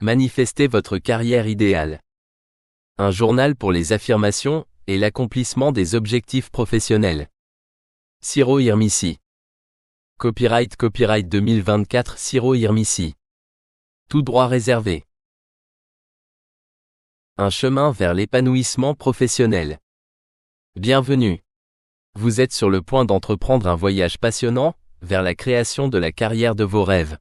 Manifestez votre carrière idéale. Un journal pour les affirmations et l'accomplissement des objectifs professionnels. Ciro Hirmissi. Copyright 2024 Ciro Hirmissi. Tout droit réservé. Un chemin vers l'épanouissement professionnel. Bienvenue. Vous êtes sur le point d'entreprendre un voyage passionnant vers la création de la carrière de vos rêves.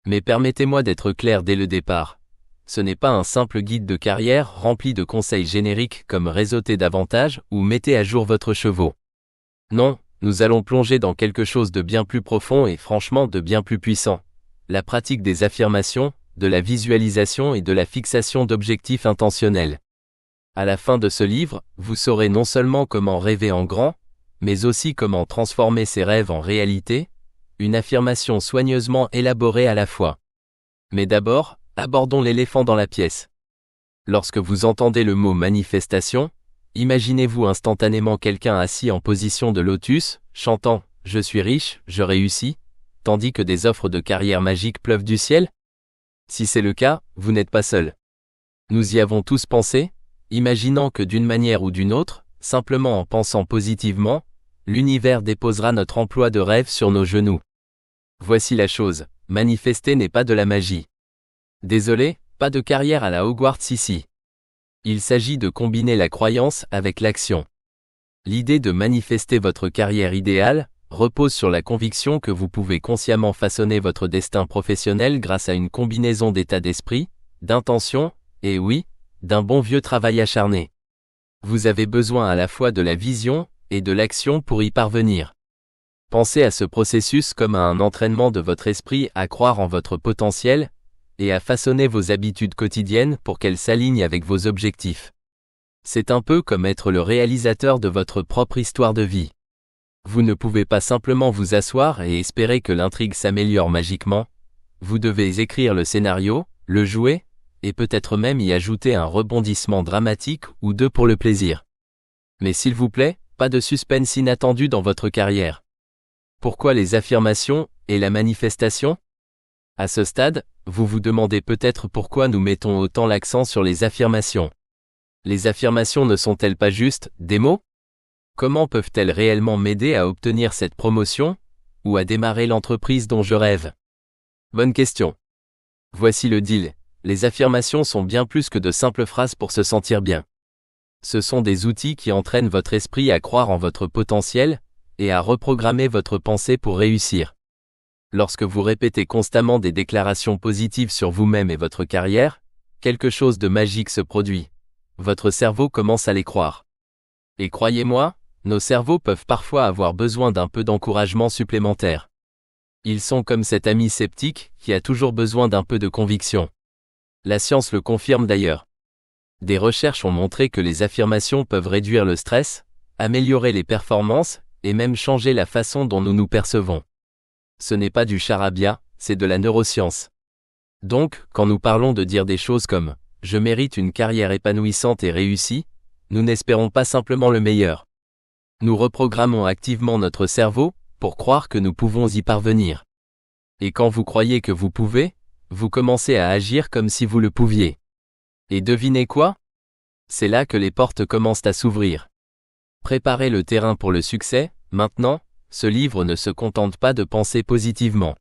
Mais permettez-moi d'être clair dès le départ. Ce n'est pas un simple guide de carrière rempli de conseils génériques comme réseautez davantage ou mettez à jour votre chevaux. Non, nous allons plonger dans quelque chose de bien plus profond et franchement de bien plus puissant. La pratique des affirmations, de la visualisation et de la fixation d'objectifs intentionnels. À la fin de ce livre, vous saurez non seulement comment rêver en grand, mais aussi comment transformer ses rêves en réalité, une affirmation soigneusement élaborée à la fois. Mais d'abord, abordons l'éléphant dans la pièce. Lorsque vous entendez le mot manifestation, imaginez-vous instantanément quelqu'un assis en position de lotus, chantant « Je suis riche, je réussis », tandis que des offres de carrière magique pleuvent du ciel? Si c'est le cas, vous n'êtes pas seul. Nous y avons tous pensé, imaginant que d'une manière ou d'une autre, simplement en pensant positivement, l'univers déposera notre emploi de rêve sur nos genoux. Voici la chose, manifester n'est pas de la magie. Désolé, pas de carrière à la Hogwarts ici. Il s'agit de combiner la croyance avec l'action. L'idée de manifester votre carrière idéale repose sur la conviction que vous pouvez consciemment façonner votre destin professionnel grâce à une combinaison d'état d'esprit, d'intention, et oui, d'un bon vieux travail acharné. Vous avez besoin à la fois de la vision et de l'action pour y parvenir. Pensez à ce processus comme à un entraînement de votre esprit à croire en votre potentiel et à façonner vos habitudes quotidiennes pour qu'elles s'alignent avec vos objectifs. C'est un peu comme être le réalisateur de votre propre histoire de vie. Vous ne pouvez pas simplement vous asseoir et espérer que l'intrigue s'améliore magiquement. Vous devez écrire le scénario, le jouer, et peut-être même y ajouter un rebondissement dramatique ou deux pour le plaisir. Mais s'il vous plaît, pas de suspense inattendu dans votre carrière. Pourquoi les affirmations et la manifestation? À ce stade, vous vous demandez peut-être pourquoi nous mettons autant l'accent sur les affirmations. Les affirmations ne sont-elles pas juste des mots? Comment peuvent-elles réellement m'aider à obtenir cette promotion ou à démarrer l'entreprise dont je rêve? Bonne question. Voici le deal. Les affirmations sont bien plus que de simples phrases pour se sentir bien. Ce sont des outils qui entraînent votre esprit à croire en votre potentiel et à reprogrammer votre pensée pour réussir. Lorsque vous répétez constamment des déclarations positives sur vous-même et votre carrière, quelque chose de magique se produit. Votre cerveau commence à les croire. Et croyez-moi, nos cerveaux peuvent parfois avoir besoin d'un peu d'encouragement supplémentaire. Ils sont comme cet ami sceptique qui a toujours besoin d'un peu de conviction. La science le confirme d'ailleurs. Des recherches ont montré que les affirmations peuvent réduire le stress, améliorer les performances, et même changer la façon dont nous nous percevons. Ce n'est pas du charabia, c'est de la neuroscience. Donc, quand nous parlons de dire des choses comme « Je mérite une carrière épanouissante et réussie », nous n'espérons pas simplement le meilleur. Nous reprogrammons activement notre cerveau pour croire que nous pouvons y parvenir. Et quand vous croyez que vous pouvez, vous commencez à agir comme si vous le pouviez. Et devinez quoi? C'est là que les portes commencent à s'ouvrir. Préparez le terrain pour le succès, maintenant, ce livre ne se contente pas de penser positivement.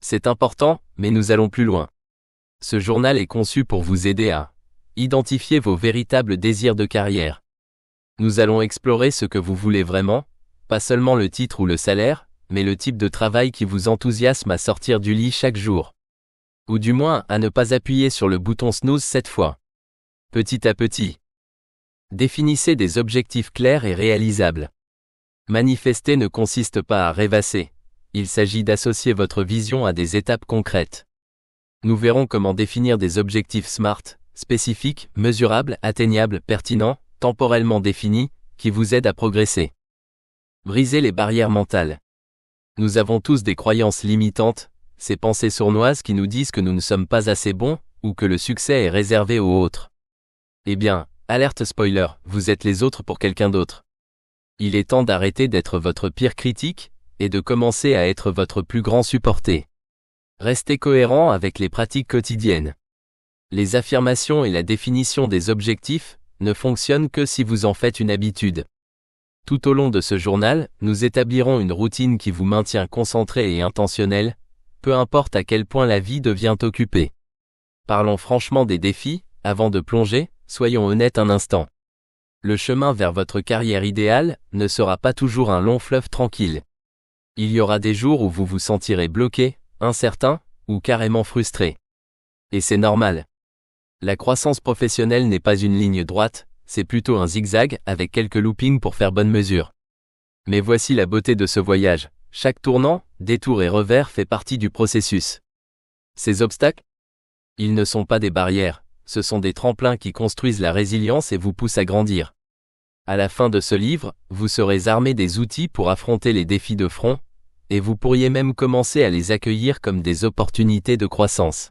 C'est important, mais nous allons plus loin. Ce journal est conçu pour vous aider à identifier vos véritables désirs de carrière. Nous allons explorer ce que vous voulez vraiment, pas seulement le titre ou le salaire, mais le type de travail qui vous enthousiasme à sortir du lit chaque jour. Ou du moins à ne pas appuyer sur le bouton snooze cette fois. Petit à petit. Définissez des objectifs clairs et réalisables. Manifester ne consiste pas à rêvasser. Il s'agit d'associer votre vision à des étapes concrètes. Nous verrons comment définir des objectifs SMART, spécifiques, mesurables, atteignables, pertinents, temporellement définis, qui vous aident à progresser. Brisez les barrières mentales. Nous avons tous des croyances limitantes, ces pensées sournoises qui nous disent que nous ne sommes pas assez bons, ou que le succès est réservé aux autres. Eh bien, alerte spoiler, vous êtes les autres pour quelqu'un d'autre. Il est temps d'arrêter d'être votre pire critique, et de commencer à être votre plus grand supporter. Restez cohérent avec les pratiques quotidiennes. Les affirmations et la définition des objectifs ne fonctionnent que si vous en faites une habitude. Tout au long de ce journal, nous établirons une routine qui vous maintient concentré et intentionnel, peu importe à quel point la vie devient occupée. Parlons franchement des défis, avant de plonger, soyons honnêtes un instant. Le chemin vers votre carrière idéale ne sera pas toujours un long fleuve tranquille. Il y aura des jours où vous vous sentirez bloqué, incertain, ou carrément frustré. Et c'est normal. La croissance professionnelle n'est pas une ligne droite, c'est plutôt un zigzag avec quelques loopings pour faire bonne mesure. Mais voici la beauté de ce voyage. Chaque tournant, détour et revers fait partie du processus. Ces obstacles, ils ne sont pas des barrières, ce sont des tremplins qui construisent la résilience et vous poussent à grandir. À la fin de ce livre, vous serez armé des outils pour affronter les défis de front, et vous pourriez même commencer à les accueillir comme des opportunités de croissance.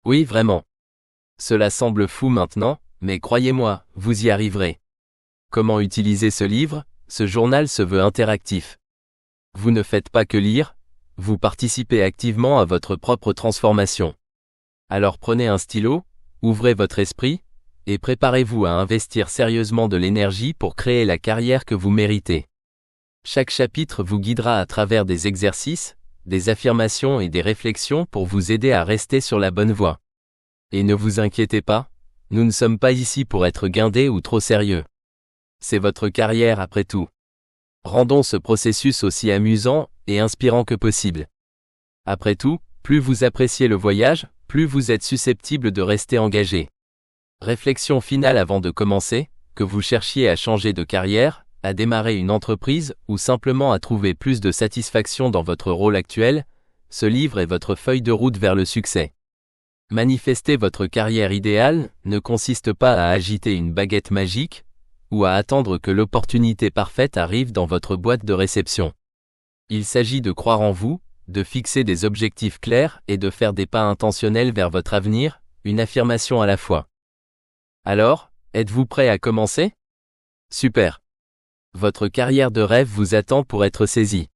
Oui, vraiment. Cela semble fou maintenant, mais croyez-moi, vous y arriverez. Comment utiliser ce livre? Ce journal se veut interactif. Vous ne faites pas que lire, vous participez activement à votre propre transformation. Alors prenez un stylo, ouvrez votre esprit, et préparez-vous à investir sérieusement de l'énergie pour créer la carrière que vous méritez. Chaque chapitre vous guidera à travers des exercices, des affirmations et des réflexions pour vous aider à rester sur la bonne voie. Et ne vous inquiétez pas, nous ne sommes pas ici pour être guindés ou trop sérieux. C'est votre carrière après tout. Rendons ce processus aussi amusant et inspirant que possible. Après tout, plus vous appréciez le voyage, plus vous êtes susceptible de rester engagé. Réflexion finale avant de commencer, que vous cherchiez à changer de carrière, à démarrer une entreprise ou simplement à trouver plus de satisfaction dans votre rôle actuel, ce livre est votre feuille de route vers le succès. Manifester votre carrière idéale ne consiste pas à agiter une baguette magique ou à attendre que l'opportunité parfaite arrive dans votre boîte de réception. Il s'agit de croire en vous, de fixer des objectifs clairs et de faire des pas intentionnels vers votre avenir, une affirmation à la fois. Alors, êtes-vous prêt à commencer? Super! Votre carrière de rêve vous attend pour être saisie.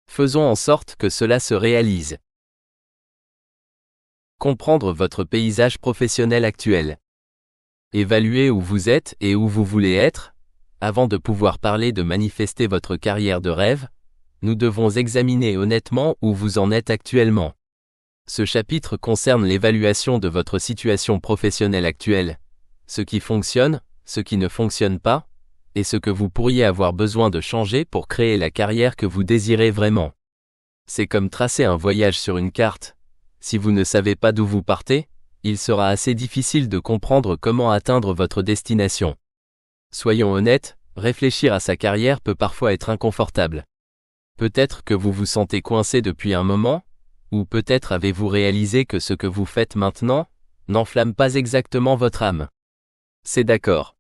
Faisons en sorte que cela se réalise. Comprendre votre paysage professionnel actuel. Évaluer où vous êtes et où vous voulez être. Avant de pouvoir parler de manifester votre carrière de rêve, nous devons examiner honnêtement où vous en êtes actuellement. Ce chapitre concerne l'évaluation de votre situation professionnelle actuelle, ce qui fonctionne, ce qui ne fonctionne pas, et ce que vous pourriez avoir besoin de changer pour créer la carrière que vous désirez vraiment. C'est comme tracer un voyage sur une carte. Si vous ne savez pas d'où vous partez, il sera assez difficile de comprendre comment atteindre votre destination. Soyons honnêtes, réfléchir à sa carrière peut parfois être inconfortable. Peut-être que vous vous sentez coincé depuis un moment, ou peut-être avez-vous réalisé que ce que vous faites maintenant n'enflamme pas exactement votre âme. C'est d'accord.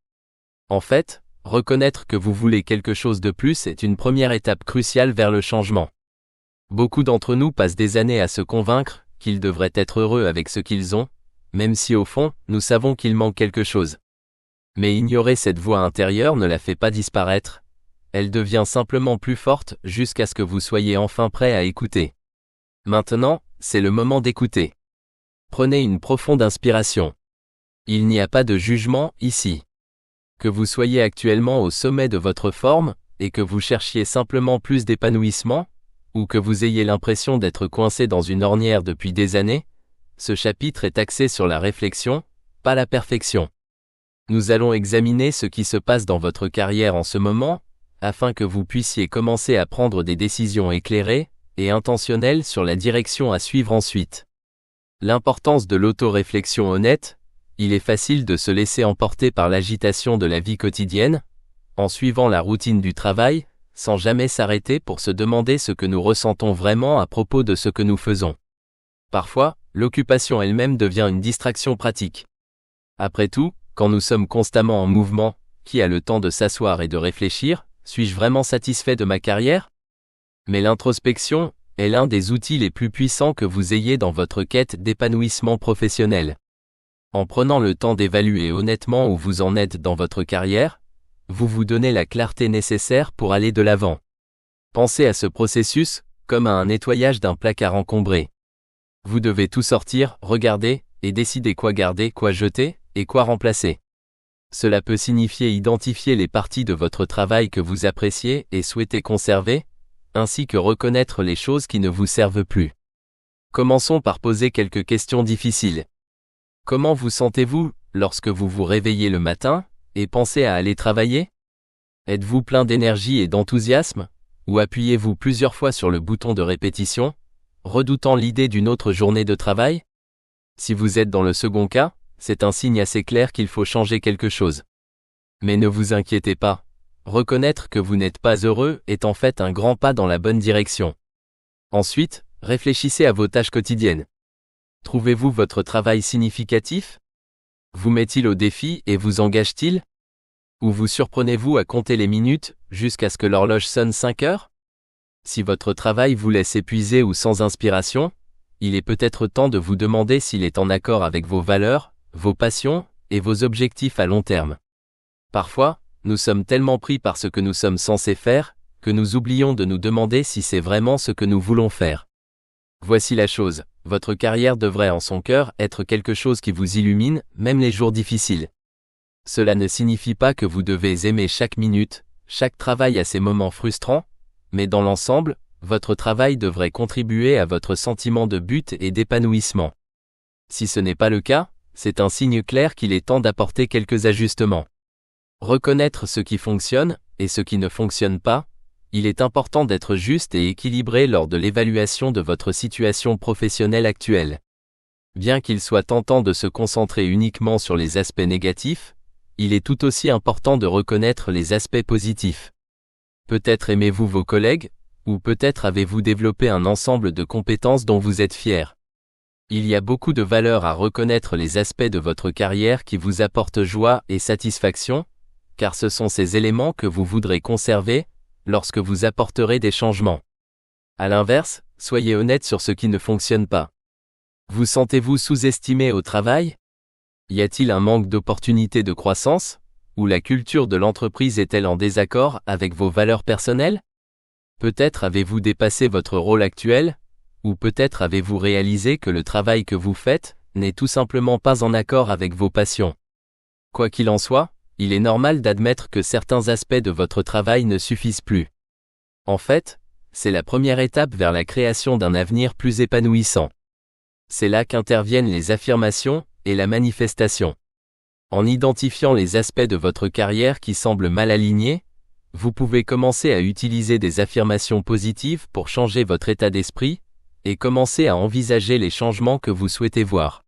En fait, reconnaître que vous voulez quelque chose de plus est une première étape cruciale vers le changement. Beaucoup d'entre nous passent des années à se convaincre qu'ils devraient être heureux avec ce qu'ils ont, même si au fond, nous savons qu'il manque quelque chose. Mais ignorer cette voix intérieure ne la fait pas disparaître, elle devient simplement plus forte jusqu'à ce que vous soyez enfin prêt à écouter. Maintenant, c'est le moment d'écouter. Prenez une profonde inspiration. Il n'y a pas de jugement ici. Que vous soyez actuellement au sommet de votre forme, et que vous cherchiez simplement plus d'épanouissement, ou que vous ayez l'impression d'être coincé dans une ornière depuis des années, ce chapitre est axé sur la réflexion, pas la perfection. Nous allons examiner ce qui se passe dans votre carrière en ce moment, afin que vous puissiez commencer à prendre des décisions éclairées et intentionnelles sur la direction à suivre ensuite. L'importance de l'auto-réflexion honnête. Il est facile de se laisser emporter par l'agitation de la vie quotidienne, en suivant la routine du travail, sans jamais s'arrêter pour se demander ce que nous ressentons vraiment à propos de ce que nous faisons. Parfois, l'occupation elle-même devient une distraction pratique. Après tout, quand nous sommes constamment en mouvement, qui a le temps de s'asseoir et de réfléchir, suis-je vraiment satisfait de ma carrière? Mais l'introspection est l'un des outils les plus puissants que vous ayez dans votre quête d'épanouissement professionnel. En prenant le temps d'évaluer honnêtement où vous en êtes dans votre carrière, vous vous donnez la clarté nécessaire pour aller de l'avant. Pensez à ce processus comme à un nettoyage d'un placard encombré. Vous devez tout sortir, regarder, et décider quoi garder, quoi jeter, et quoi remplacer. Cela peut signifier identifier les parties de votre travail que vous appréciez et souhaitez conserver, ainsi que reconnaître les choses qui ne vous servent plus. Commençons par poser quelques questions difficiles. Comment vous sentez-vous lorsque vous vous réveillez le matin et pensez à aller travailler? Êtes-vous plein d'énergie et d'enthousiasme, ou appuyez-vous plusieurs fois sur le bouton de répétition, redoutant l'idée d'une autre journée de travail? Si vous êtes dans le second cas, c'est un signe assez clair qu'il faut changer quelque chose. Mais ne vous inquiétez pas. Reconnaître que vous n'êtes pas heureux est en fait un grand pas dans la bonne direction. Ensuite, réfléchissez à vos tâches quotidiennes. Trouvez-vous votre travail significatif? Vous met-il au défi et vous engage-t-il? Ou vous surprenez-vous à compter les minutes jusqu'à ce que l'horloge sonne 5 heures? Si votre travail vous laisse épuisé ou sans inspiration, il est peut-être temps de vous demander s'il est en accord avec vos valeurs, vos passions et vos objectifs à long terme. Parfois, nous sommes tellement pris par ce que nous sommes censés faire, que nous oublions de nous demander si c'est vraiment ce que nous voulons faire. Voici la chose, votre carrière devrait en son cœur être quelque chose qui vous illumine, même les jours difficiles. Cela ne signifie pas que vous devez aimer chaque minute, chaque travail a ses moments frustrants, mais dans l'ensemble, votre travail devrait contribuer à votre sentiment de but et d'épanouissement. Si ce n'est pas le cas, c'est un signe clair qu'il est temps d'apporter quelques ajustements. Reconnaître ce qui fonctionne et ce qui ne fonctionne pas, il est important d'être juste et équilibré lors de l'évaluation de votre situation professionnelle actuelle. Bien qu'il soit tentant de se concentrer uniquement sur les aspects négatifs, il est tout aussi important de reconnaître les aspects positifs. Peut-être aimez-vous vos collègues, ou peut-être avez-vous développé un ensemble de compétences dont vous êtes fier. Il y a beaucoup de valeur à reconnaître les aspects de votre carrière qui vous apportent joie et satisfaction, car ce sont ces éléments que vous voudrez conserver lorsque vous apporterez des changements. À l'inverse, soyez honnête sur ce qui ne fonctionne pas. Vous sentez-vous sous-estimé au travail? Y a-t-il un manque d'opportunités de croissance? Ou la culture de l'entreprise est-elle en désaccord avec vos valeurs personnelles? Peut-être avez-vous dépassé votre rôle actuel? Ou peut-être avez-vous réalisé que le travail que vous faites n'est tout simplement pas en accord avec vos passions? Quoi qu'il en soit, il est normal d'admettre que certains aspects de votre travail ne suffisent plus. En fait, c'est la première étape vers la création d'un avenir plus épanouissant. C'est là qu'interviennent les affirmations et la manifestation. En identifiant les aspects de votre carrière qui semblent mal alignés, vous pouvez commencer à utiliser des affirmations positives pour changer votre état d'esprit et commencer à envisager les changements que vous souhaitez voir.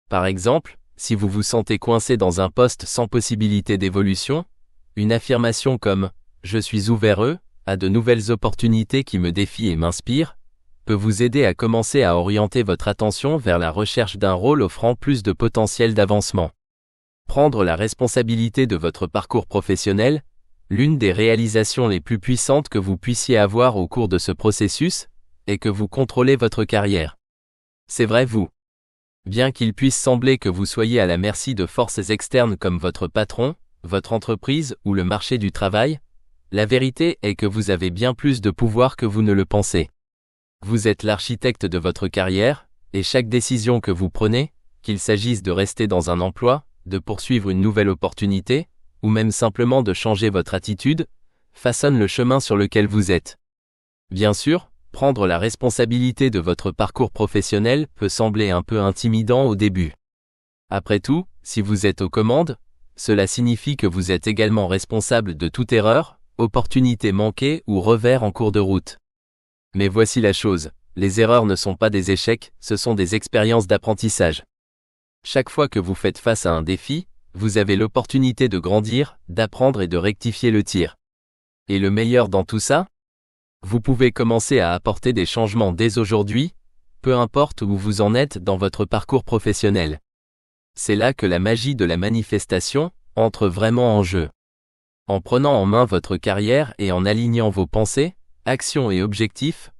Par exemple, si vous vous sentez coincé dans un poste sans possibilité d'évolution, une affirmation comme « Je suis ouvert à de nouvelles opportunités qui me défient et m'inspirent » peut vous aider à commencer à orienter votre attention vers la recherche d'un rôle offrant plus de potentiel d'avancement. Prendre la responsabilité de votre parcours professionnel, l'une des réalisations les plus puissantes que vous puissiez avoir au cours de ce processus, est que vous contrôlez votre carrière. C'est vrai vous. Bien qu'il puisse sembler que vous soyez à la merci de forces externes comme votre patron, votre entreprise ou le marché du travail, la vérité est que vous avez bien plus de pouvoir que vous ne le pensez. Vous êtes l'architecte de votre carrière, et chaque décision que vous prenez, qu'il s'agisse de rester dans un emploi, de poursuivre une nouvelle opportunité, ou même simplement de changer votre attitude, façonne le chemin sur lequel vous êtes. Bien sûr, prendre la responsabilité de votre parcours professionnel peut sembler un peu intimidant au début. Après tout, si vous êtes aux commandes, cela signifie que vous êtes également responsable de toute erreur, opportunité manquée ou revers en cours de route. Mais voici la chose, les erreurs ne sont pas des échecs, ce sont des expériences d'apprentissage. Chaque fois que vous faites face à un défi, vous avez l'opportunité de grandir, d'apprendre et de rectifier le tir. Et le meilleur dans tout ça? Vous pouvez commencer à apporter des changements dès aujourd'hui, peu importe où vous en êtes dans votre parcours professionnel. C'est là que la magie de la manifestation entre vraiment en jeu. En prenant en main votre carrière et en alignant vos pensées, actions et objectifs,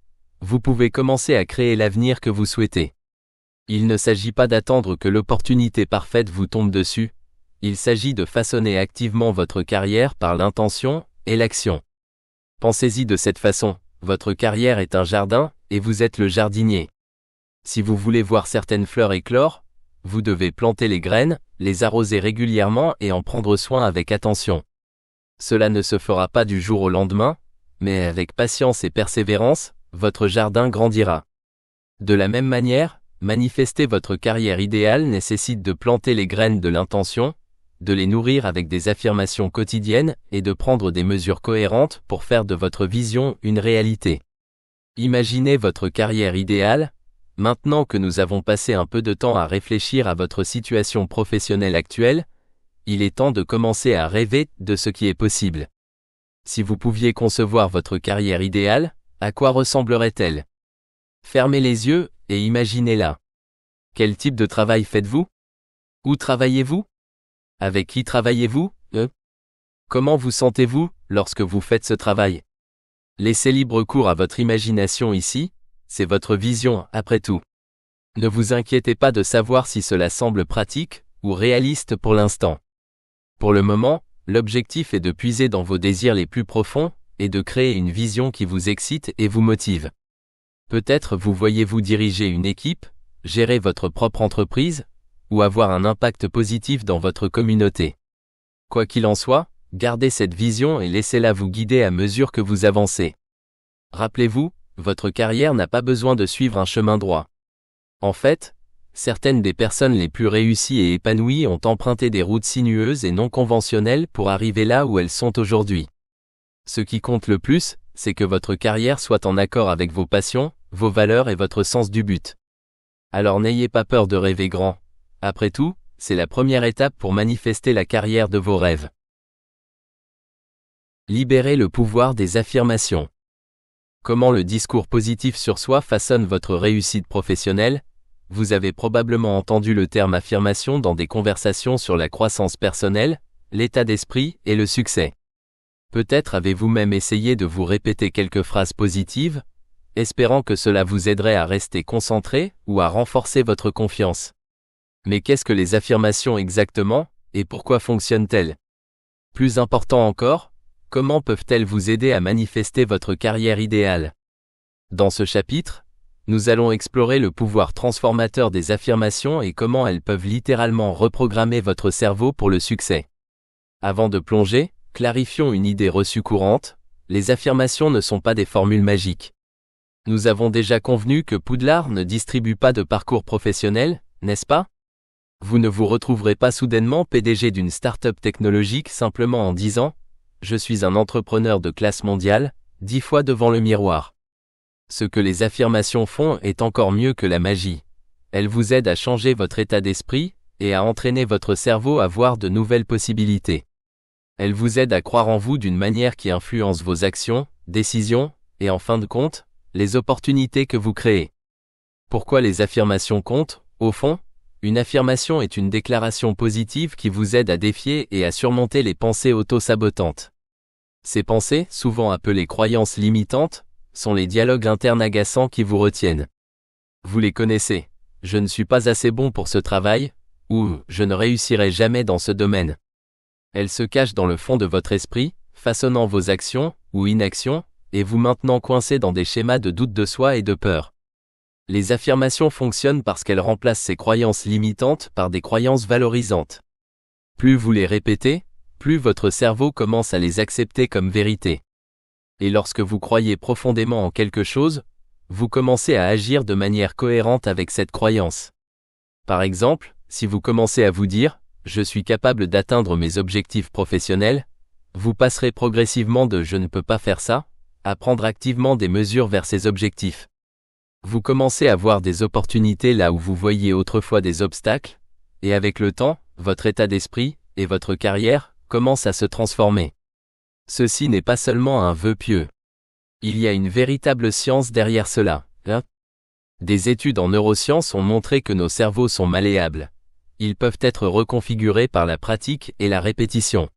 vous pouvez commencer à créer l'avenir que vous souhaitez. Il ne s'agit pas d'attendre que l'opportunité parfaite vous tombe dessus, il s'agit de façonner activement votre carrière par l'intention et l'action. Pensez-y de cette façon, votre carrière est un jardin, et vous êtes le jardinier. Si vous voulez voir certaines fleurs éclore, vous devez planter les graines, les arroser régulièrement et en prendre soin avec attention. Cela ne se fera pas du jour au lendemain, mais avec patience et persévérance, votre jardin grandira. De la même manière, manifester votre carrière idéale nécessite de planter les graines de l'intention, de les nourrir avec des affirmations quotidiennes et de prendre des mesures cohérentes pour faire de votre vision une réalité. Imaginez votre carrière idéale. Maintenant que nous avons passé un peu de temps à réfléchir à votre situation professionnelle actuelle, il est temps de commencer à rêver de ce qui est possible. Si vous pouviez concevoir votre carrière idéale, à quoi ressemblerait-elle? Fermez les yeux et imaginez-la. Quel type de travail faites-vous? Où travaillez-vous? Avec qui travaillez-vous? Comment vous sentez-vous lorsque vous faites ce travail? Laissez libre cours à votre imagination ici, c'est votre vision après tout. Ne vous inquiétez pas de savoir si cela semble pratique ou réaliste pour l'instant. Pour le moment, l'objectif est de puiser dans vos désirs les plus profonds et de créer une vision qui vous excite et vous motive. Peut-être vous voyez-vous diriger une équipe, gérer votre propre entreprise, ou avoir un impact positif dans votre communauté. Quoi qu'il en soit, gardez cette vision et laissez-la vous guider à mesure que vous avancez. Rappelez-vous, votre carrière n'a pas besoin de suivre un chemin droit. En fait, certaines des personnes les plus réussies et épanouies ont emprunté des routes sinueuses et non conventionnelles pour arriver là où elles sont aujourd'hui. Ce qui compte le plus, c'est que votre carrière soit en accord avec vos passions, vos valeurs et votre sens du but. Alors n'ayez pas peur de rêver grand. Après tout, c'est la première étape pour manifester la carrière de vos rêves. Libérez le pouvoir des affirmations. Comment le discours positif sur soi façonne votre réussite professionnelle? Vous avez probablement entendu le terme affirmation dans des conversations sur la croissance personnelle, l'état d'esprit et le succès. Peut-être avez-vous même essayé de vous répéter quelques phrases positives, espérant que cela vous aiderait à rester concentré ou à renforcer votre confiance. Mais qu'est-ce que les affirmations exactement, et pourquoi fonctionnent-elles? Plus important encore, comment peuvent-elles vous aider à manifester votre carrière idéale? Dans ce chapitre, nous allons explorer le pouvoir transformateur des affirmations et comment elles peuvent littéralement reprogrammer votre cerveau pour le succès. Avant de plonger, clarifions une idée reçue courante, les affirmations ne sont pas des formules magiques. Nous avons déjà convenu que Poudlard ne distribue pas de parcours professionnel, n'est-ce pas? Vous ne vous retrouverez pas soudainement PDG d'une start-up technologique simplement en disant « Je suis un entrepreneur de classe mondiale », 10 fois devant le miroir. Ce que les affirmations font est encore mieux que la magie. Elles vous aident à changer votre état d'esprit et à entraîner votre cerveau à voir de nouvelles possibilités. Elles vous aident à croire en vous d'une manière qui influence vos actions, décisions et en fin de compte, les opportunités que vous créez. Pourquoi les affirmations comptent, au fond? Une affirmation est une déclaration positive qui vous aide à défier et à surmonter les pensées auto-sabotantes. Ces pensées, souvent appelées croyances limitantes, sont les dialogues internes agaçants qui vous retiennent. Vous les connaissez. Je ne suis pas assez bon pour ce travail, ou je ne réussirai jamais dans ce domaine. Elles se cachent dans le fond de votre esprit, façonnant vos actions ou inactions, et vous maintenant coincé dans des schémas de doute de soi et de peur. Les affirmations fonctionnent parce qu'elles remplacent ces croyances limitantes par des croyances valorisantes. Plus vous les répétez, plus votre cerveau commence à les accepter comme vérité. Et lorsque vous croyez profondément en quelque chose, vous commencez à agir de manière cohérente avec cette croyance. Par exemple, si vous commencez à vous dire « Je suis capable d'atteindre mes objectifs professionnels », vous passerez progressivement de « Je ne peux pas faire ça » à prendre activement des mesures vers ces objectifs. Vous commencez à voir des opportunités là où vous voyiez autrefois des obstacles, et avec le temps, votre état d'esprit et votre carrière commencent à se transformer. Ceci n'est pas seulement un vœu pieux. Il y a une véritable science derrière cela. Des études en neurosciences ont montré que nos cerveaux sont malléables. Ils peuvent être reconfigurés par la pratique et la répétition.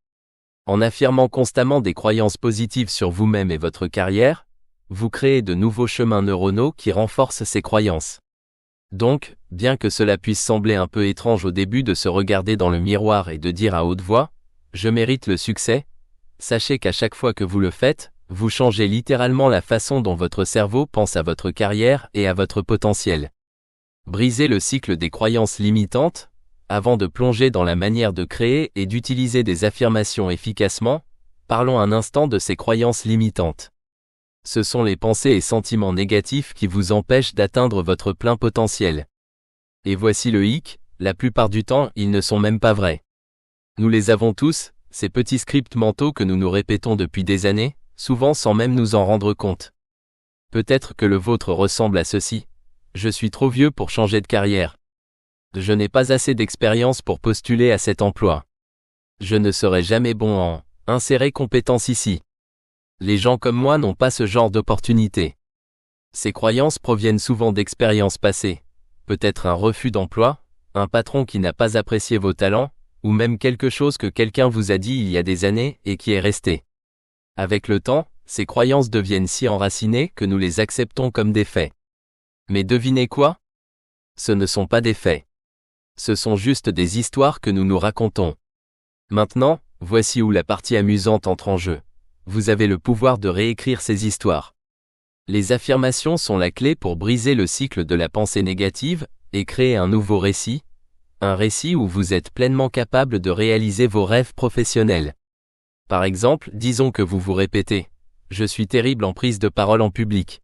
En affirmant constamment des croyances positives sur vous-même et votre carrière, vous créez de nouveaux chemins neuronaux qui renforcent ces croyances. Donc, bien que cela puisse sembler un peu étrange au début de se regarder dans le miroir et de dire à haute voix « Je mérite le succès », sachez qu'à chaque fois que vous le faites, vous changez littéralement la façon dont votre cerveau pense à votre carrière et à votre potentiel. Brisez le cycle des croyances limitantes. Avant de plonger dans la manière de créer et d'utiliser des affirmations efficacement, parlons un instant de ces croyances limitantes. Ce sont les pensées et sentiments négatifs qui vous empêchent d'atteindre votre plein potentiel. Et voici le hic, la plupart du temps, ils ne sont même pas vrais. Nous les avons tous, ces petits scripts mentaux que nous nous répétons depuis des années, souvent sans même nous en rendre compte. Peut-être que le vôtre ressemble à ceci. Je suis trop vieux pour changer de carrière. Je n'ai pas assez d'expérience pour postuler à cet emploi. Je ne serai jamais bon en insérer compétences ici. Les gens comme moi n'ont pas ce genre d'opportunité. Ces croyances proviennent souvent d'expériences passées. Peut-être un refus d'emploi, un patron qui n'a pas apprécié vos talents, ou même quelque chose que quelqu'un vous a dit il y a des années et qui est resté. Avec le temps, ces croyances deviennent si enracinées que nous les acceptons comme des faits. Mais devinez quoi? Ce ne sont pas des faits. Ce sont juste des histoires que nous nous racontons. Maintenant, voici où la partie amusante entre en jeu. Vous avez le pouvoir de réécrire ces histoires. Les affirmations sont la clé pour briser le cycle de la pensée négative et créer un nouveau récit, un récit où vous êtes pleinement capable de réaliser vos rêves professionnels. Par exemple, disons que vous vous répétez « Je suis terrible en prise de parole en public ».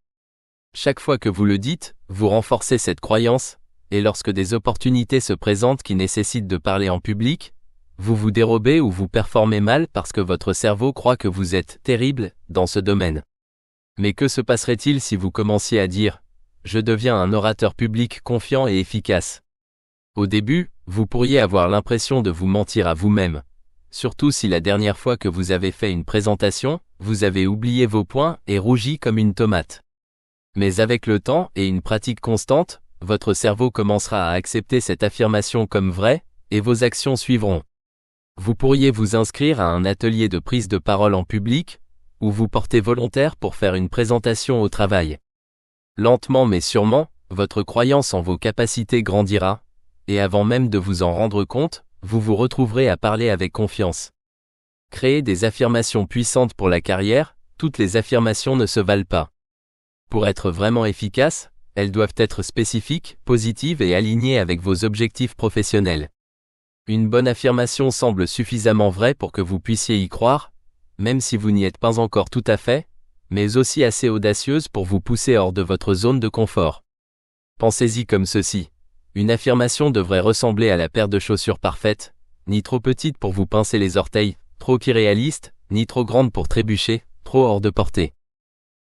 Chaque fois que vous le dites, vous renforcez cette croyance, et lorsque des opportunités se présentent qui nécessitent de parler en public, vous vous dérobez ou vous performez mal parce que votre cerveau croit que vous êtes terrible dans ce domaine. Mais que se passerait-il si vous commenciez à dire « Je deviens un orateur public confiant et efficace ». Au début, vous pourriez avoir l'impression de vous mentir à vous-même, surtout si la dernière fois que vous avez fait une présentation, vous avez oublié vos points et rougi comme une tomate. Mais avec le temps et une pratique constante, votre cerveau commencera à accepter cette affirmation comme vraie, et vos actions suivront. Vous pourriez vous inscrire à un atelier de prise de parole en public, ou vous porter volontaire pour faire une présentation au travail. Lentement mais sûrement, votre croyance en vos capacités grandira, et avant même de vous en rendre compte, vous vous retrouverez à parler avec confiance. Créer des affirmations puissantes pour la carrière, toutes les affirmations ne se valent pas. Pour être vraiment efficaces, elles doivent être spécifiques, positives et alignées avec vos objectifs professionnels. Une bonne affirmation semble suffisamment vraie pour que vous puissiez y croire, même si vous n'y êtes pas encore tout à fait, mais aussi assez audacieuse pour vous pousser hors de votre zone de confort. Pensez-y comme ceci. Une affirmation devrait ressembler à la paire de chaussures parfaite, ni trop petite pour vous pincer les orteils, trop irréaliste, ni trop grande pour trébucher, trop hors de portée.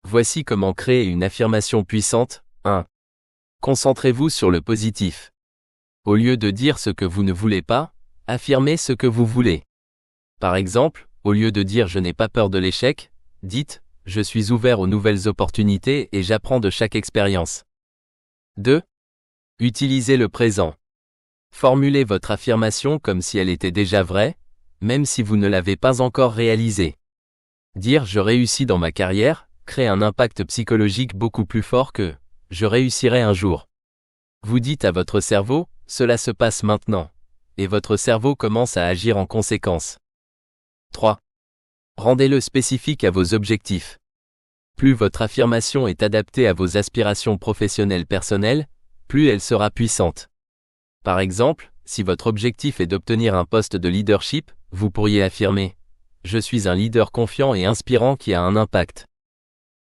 Voici comment créer une affirmation puissante. 1. Concentrez-vous sur le positif. Au lieu de dire ce que vous ne voulez pas, affirmez ce que vous voulez. Par exemple, au lieu de dire « je n'ai pas peur de l'échec », dites « je suis ouvert aux nouvelles opportunités et j'apprends de chaque expérience ». 2. Utilisez le présent. Formulez votre affirmation comme si elle était déjà vraie, même si vous ne l'avez pas encore réalisée. Dire « je réussis dans ma carrière » crée un impact psychologique beaucoup plus fort que « je réussirai un jour ». Vous dites à votre cerveau « cela se passe maintenant » et votre cerveau commence à agir en conséquence. 3. Rendez-le spécifique à vos objectifs. Plus votre affirmation est adaptée à vos aspirations professionnelles personnelles, plus elle sera puissante. Par exemple, si votre objectif est d'obtenir un poste de leadership, vous pourriez affirmer « Je suis un leader confiant et inspirant qui a un impact ».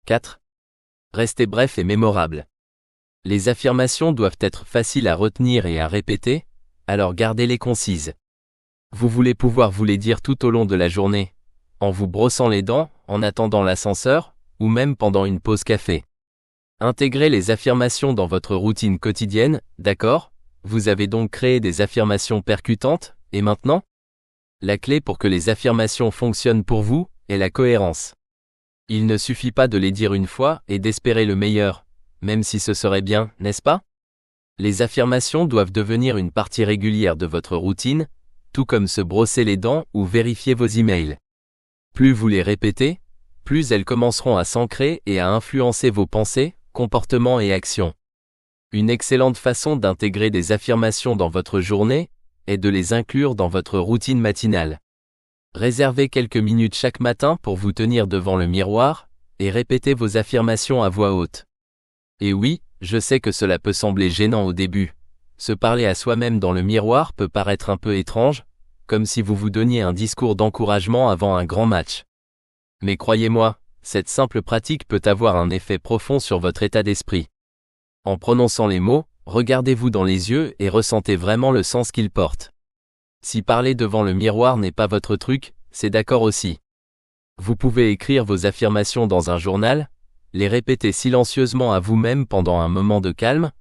4. Restez bref et mémorable. Les affirmations doivent être faciles à retenir et à répéter, alors gardez-les concises. Vous voulez pouvoir vous les dire tout au long de la journée, en vous brossant les dents, en attendant l'ascenseur, ou même pendant une pause café. Intégrez les affirmations dans votre routine quotidienne, d'accord? Vous avez donc créé des affirmations percutantes, et maintenant? La clé pour que les affirmations fonctionnent pour vous est la cohérence. Il ne suffit pas de les dire une fois et d'espérer le meilleur, même si ce serait bien, n'est-ce pas? Les affirmations doivent devenir une partie régulière de votre routine, tout comme se brosser les dents ou vérifier vos emails. Plus vous les répétez, plus elles commenceront à s'ancrer et à influencer vos pensées, comportements et actions. Une excellente façon d'intégrer des affirmations dans votre journée est de les inclure dans votre routine matinale. Réservez quelques minutes chaque matin pour vous tenir devant le miroir et répétez vos affirmations à voix haute. Et oui, je sais que cela peut sembler gênant au début. Se parler à soi-même dans le miroir peut paraître un peu étrange, comme si vous vous donniez un discours d'encouragement avant un grand match. Mais croyez-moi, cette simple pratique peut avoir un effet profond sur votre état d'esprit. En prononçant les mots, regardez-vous dans les yeux et ressentez vraiment le sens qu'ils portent. Si parler devant le miroir n'est pas votre truc, c'est d'accord aussi. Vous pouvez écrire vos affirmations dans un journal, les répéter silencieusement à vous-même pendant un moment de calme,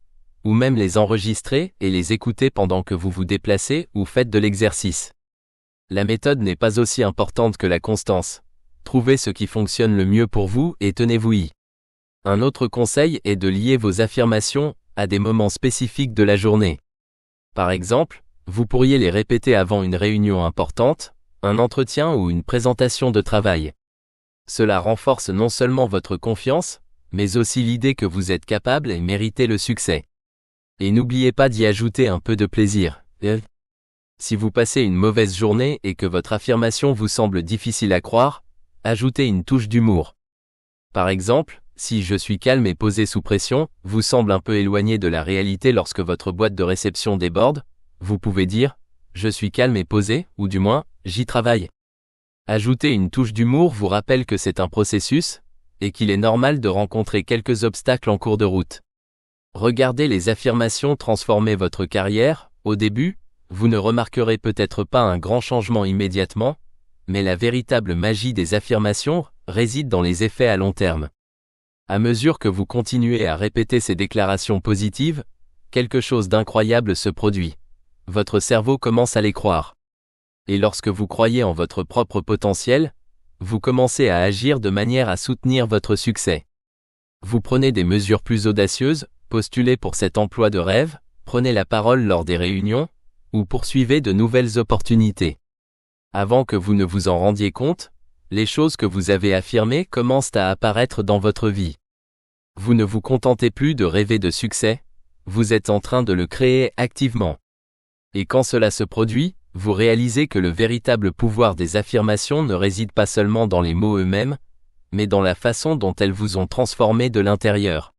ou même les enregistrer et les écouter pendant que vous vous déplacez ou faites de l'exercice. La méthode n'est pas aussi importante que la constance. Trouvez ce qui fonctionne le mieux pour vous et tenez-vous-y. Un autre conseil est de lier vos affirmations à des moments spécifiques de la journée. Par exemple, vous pourriez les répéter avant une réunion importante, un entretien ou une présentation de travail. Cela renforce non seulement votre confiance, mais aussi l'idée que vous êtes capable et méritez le succès. Et n'oubliez pas d'y ajouter un peu de plaisir. Si vous passez une mauvaise journée et que votre affirmation vous semble difficile à croire, ajoutez une touche d'humour. Par exemple, si « je suis calme et posé sous pression » vous semble un peu éloigné de la réalité lorsque votre boîte de réception déborde, vous pouvez dire « je suis calme et posé » ou du moins « j'y travaille ». Ajouter une touche d'humour vous rappelle que c'est un processus, et qu'il est normal de rencontrer quelques obstacles en cours de route. Regardez les affirmations transformer votre carrière. Au début, vous ne remarquerez peut-être pas un grand changement immédiatement, mais la véritable magie des affirmations réside dans les effets à long terme. À mesure que vous continuez à répéter ces déclarations positives, quelque chose d'incroyable se produit. Votre cerveau commence à les croire. Et lorsque vous croyez en votre propre potentiel, vous commencez à agir de manière à soutenir votre succès. Vous prenez des mesures plus audacieuses, postulez pour cet emploi de rêve, prenez la parole lors des réunions, ou poursuivez de nouvelles opportunités. Avant que vous ne vous en rendiez compte, les choses que vous avez affirmées commencent à apparaître dans votre vie. Vous ne vous contentez plus de rêver de succès, vous êtes en train de le créer activement. Et quand cela se produit, vous réalisez que le véritable pouvoir des affirmations ne réside pas seulement dans les mots eux-mêmes, mais dans la façon dont elles vous ont transformé de l'intérieur.